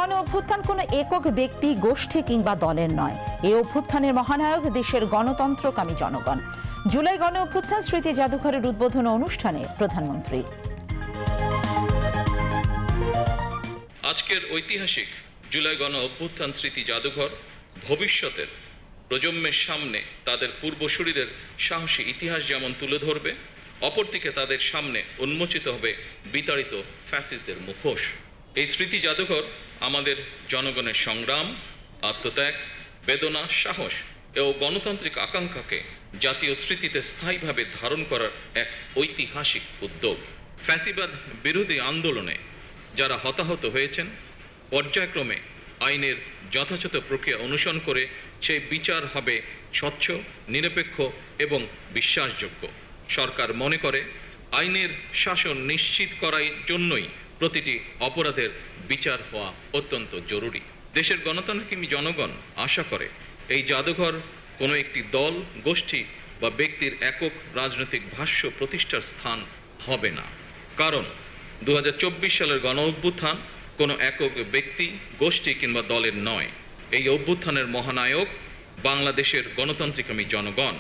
গণ অভ্যুত্থান কোনো একক ব্যক্তি, গোষ্ঠী কিংবা দলের নয়। এই অভ্যুত্থানের মহানায়ক দেশের গণতন্ত্রকামী জনগণ। জুলাই গণ অভ্যুত্থান স্মৃতি জাদুঘরের উদ্বোধন অনুষ্ঠানে প্রধানমন্ত্রী। আজকের ঐতিহাসিক জুলাই গণ অভ্যুত্থান স্মৃতি জাদুঘর ভবিষ্যতের প্রজন্মের সামনে তাদের পূর্বসূরিদের সাহসী ইতিহাস যেমন তুলে ধরবে, অপরদিকে তাদের সামনে উন্মোচিত হবে বিতাড়িত ফ্যাসিস্টদের মুখোশ। এই স্মৃতি জাদুঘর আমাদের জনগণের সংগ্রাম, আত্মত্যাগ, বেদনা, সাহস ও গণতান্ত্রিক আকাঙ্ক্ষাকে জাতীয় স্মৃতিতে স্থায়ীভাবে ধারণ করার এক ঐতিহাসিক উদ্যোগ। ফ্যাসিবাদ বিরোধী আন্দোলনে যারা হতাহত হয়েছেন, পর্যায়ক্রমে আইনের যথাযথ প্রক্রিয়া অনুসরণ করে সেই বিচার হবে স্বচ্ছ, নিরপেক্ষ এবং বিশ্বাসযোগ্য। সরকার মনে করে আইনের শাসন নিশ্চিত করার জন্যই প্রতিটি অপরাধের বিচার হওয়া অত্যন্ত জরুরি। দেশের গণতান্ত্রিক জনগণ আশা করে এই জাদুঘর কোনো একটি দল, গোষ্ঠী বা ব্যক্তির একক রাজনৈতিক ভাষ্য প্রতিষ্ঠার স্থান হবে না। কারণ 2024 সালের গণ অভ্যুত্থান কোনো একক ব্যক্তি, গোষ্ঠী কিংবা দলের নয়। এই অভ্যুত্থানের মহানায়ক বাংলাদেশের গণতান্ত্রিক জনগণ।